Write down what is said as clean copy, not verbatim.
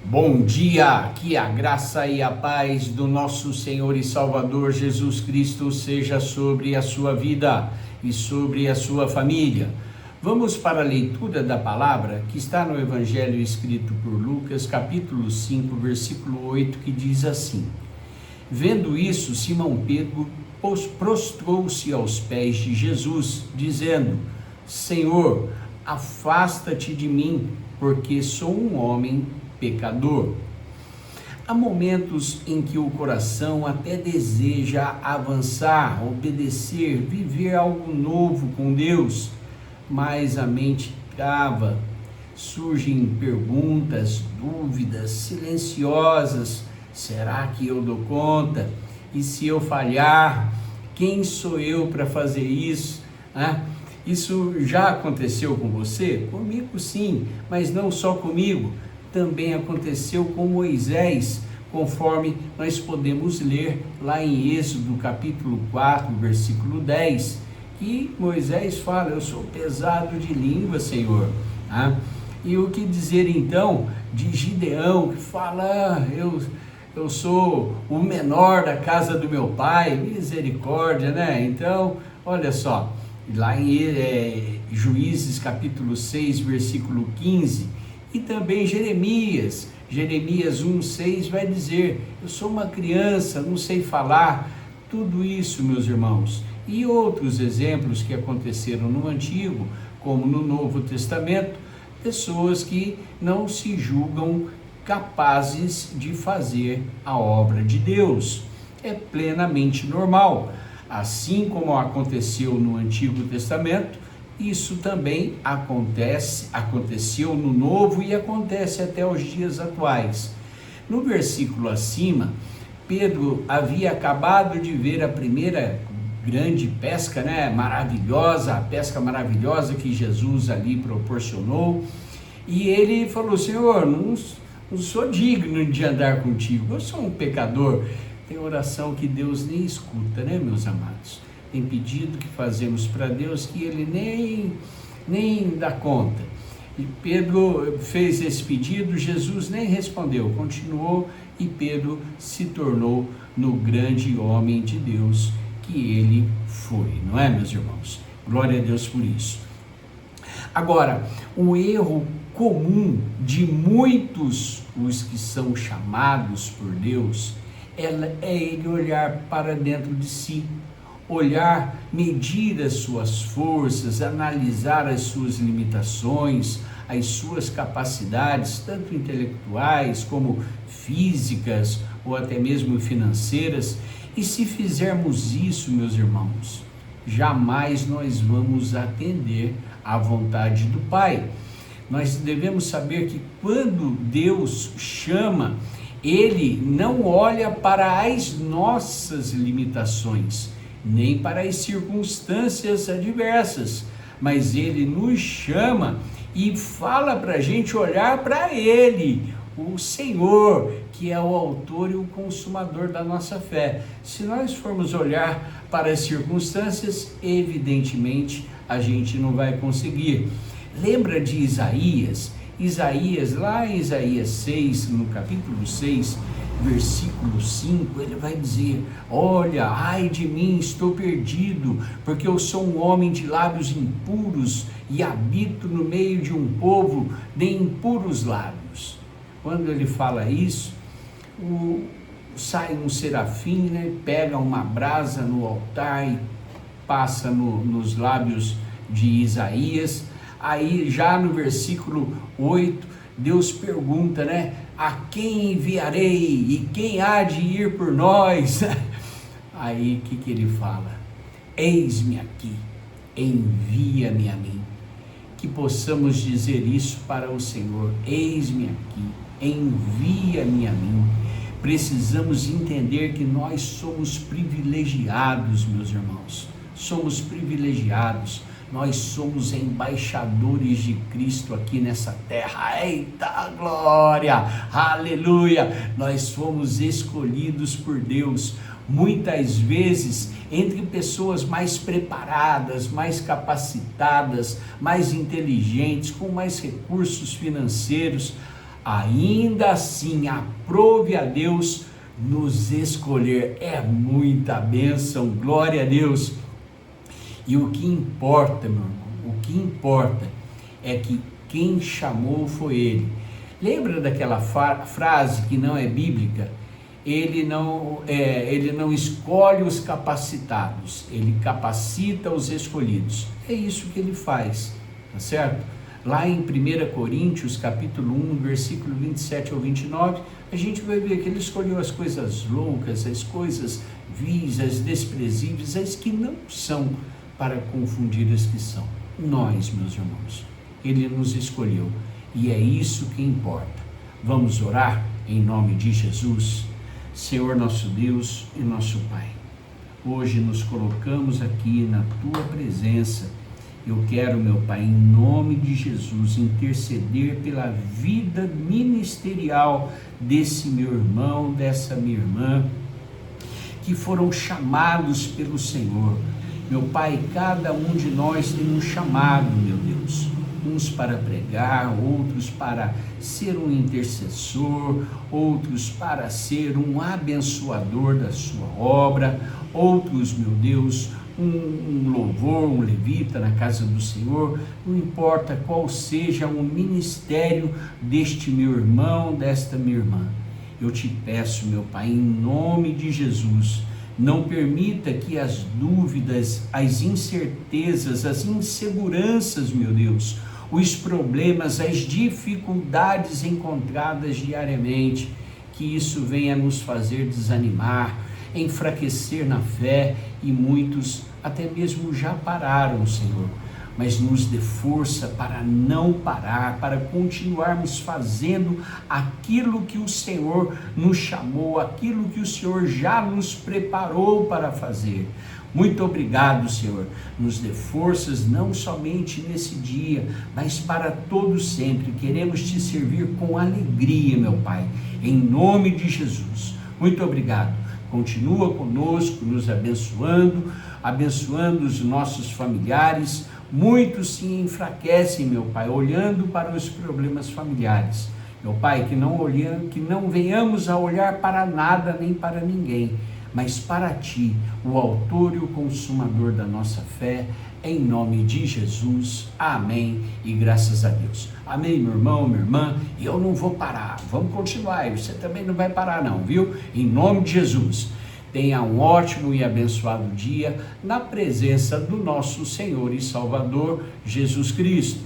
Bom dia, que a graça e a paz do nosso Senhor e Salvador Jesus Cristo seja sobre a sua vida e sobre a sua família. Vamos para a leitura da palavra que está no Evangelho escrito por Lucas, capítulo 5, versículo 8, que diz assim: Vendo isso, Simão Pedro prostrou-se aos pés de Jesus, dizendo: Senhor, afasta-te de mim, porque sou um homem pecador. Há momentos em que o coração até deseja avançar, obedecer, viver algo novo com Deus, mas a mente trava, surgem perguntas, dúvidas silenciosas. Será que eu dou conta? E se eu falhar, quem sou eu para fazer isso? Isso já aconteceu com você? Comigo sim, mas não só comigo. Também aconteceu com Moisés, conforme nós podemos ler lá em Êxodo capítulo 4, versículo 10, que Moisés fala: eu sou pesado de língua, Senhor. E o que dizer então de Gideão, que fala: eu sou o menor da casa do meu pai, misericórdia, né? Então, olha só, lá em Juízes capítulo 6, versículo 15, e também Jeremias 1:6 vai dizer: eu sou uma criança, não sei falar. Tudo isso, meus irmãos, e outros exemplos que aconteceram no Antigo, como no Novo Testamento, pessoas que não se julgam capazes de fazer a obra de Deus. É plenamente normal. Assim como aconteceu no Antigo Testamento, isso também aconteceu no Novo e acontece até os dias atuais. No versículo acima, Pedro havia acabado de ver a primeira grande pesca, maravilhosa, a pesca maravilhosa que Jesus ali proporcionou, e ele falou: Senhor, não sou digno de andar contigo, eu sou um pecador. Tem oração que Deus nem escuta, meus amados? Tem pedido que fazemos para Deus que Ele nem dá conta. E Pedro fez esse pedido, Jesus nem respondeu, continuou, e Pedro se tornou no grande homem de Deus que ele foi, não é, meus irmãos? Glória a Deus por isso. Agora, um erro comum de muitos, os que são chamados por Deus, é ele olhar para dentro de si, olhar, medir as suas forças, analisar as suas limitações, as suas capacidades, tanto intelectuais como físicas ou até mesmo financeiras. E se fizermos isso, meus irmãos, jamais nós vamos atender à vontade do Pai. Nós devemos saber que quando Deus chama, Ele não olha para as nossas limitações, nem para as circunstâncias adversas, mas Ele nos chama e fala para a gente olhar para Ele, o Senhor, que é o autor e o consumador da nossa fé. Se nós formos olhar para as circunstâncias, evidentemente a gente não vai conseguir. Lembra de Isaías, lá em Isaías 6, no capítulo 6, versículo 5, ele vai dizer: olha, ai de mim, estou perdido, porque eu sou um homem de lábios impuros e habito no meio de um povo de impuros lábios. Quando ele fala isso, sai um serafim, pega uma brasa no altar e passa nos lábios de Isaías. Aí já no versículo 8, Deus pergunta, a quem enviarei e quem há de ir por nós? Aí o que ele fala? Eis-me aqui, envia-me a mim. Que possamos dizer isso para o Senhor: eis-me aqui, envia-me a mim. Precisamos entender que nós somos privilegiados, meus irmãos, somos privilegiados. Nós somos embaixadores de Cristo aqui nessa terra. Eita glória, aleluia! Nós fomos escolhidos por Deus, muitas vezes entre pessoas mais preparadas, mais capacitadas, mais inteligentes, com mais recursos financeiros. ainda assim aprove a Deus nos escolher. É muita bênção, glória a Deus. E o que importa, meu irmão, o que importa é que quem chamou foi Ele. Lembra daquela frase que não é bíblica? Ele não escolhe os capacitados, Ele capacita os escolhidos. É isso que Ele faz, tá certo? Lá em 1 Coríntios, capítulo 1, versículo 27 ao 29, a gente vai ver que Ele escolheu as coisas loucas, as coisas vis, as desprezíveis, as que não são, para confundir as que são. Nós, meus irmãos, Ele nos escolheu, e é isso que importa. Vamos orar em nome de Jesus. Senhor nosso Deus e nosso Pai, hoje nos colocamos aqui na Tua presença. Eu quero, meu Pai, em nome de Jesus, interceder pela vida ministerial desse meu irmão, dessa minha irmã, que foram chamados pelo Senhor. Meu Pai, cada um de nós tem um chamado, meu Deus, uns para pregar, outros para ser um intercessor, outros para ser um abençoador da sua obra, outros, meu Deus, um louvor, um levita na casa do Senhor. Não importa qual seja o ministério deste meu irmão, desta minha irmã, eu te peço, meu Pai, em nome de Jesus, não permita que as dúvidas, as incertezas, as inseguranças, meu Deus, os problemas, as dificuldades encontradas diariamente, que isso venha nos fazer desanimar, enfraquecer na fé, e muitos até mesmo já pararam, Senhor. Mas nos dê força para não parar, para continuarmos fazendo aquilo que o Senhor nos chamou, aquilo que o Senhor já nos preparou para fazer. Muito obrigado, Senhor. Nos dê forças não somente nesse dia, mas para todo sempre. Queremos te servir com alegria, meu Pai, em nome de Jesus. Muito obrigado. Continua conosco, nos abençoando, abençoando os nossos familiares. Muitos se enfraquecem, meu Pai, olhando para os problemas familiares. Meu Pai, que não venhamos a olhar para nada nem para ninguém, mas para Ti, o autor e o consumador da nossa fé, em nome de Jesus. Amém e graças a Deus. Amém, meu irmão, minha irmã. E eu não vou parar, vamos continuar, e você também não vai parar não, viu? Em nome de Jesus. Tenha um ótimo e abençoado dia na presença do nosso Senhor e Salvador Jesus Cristo.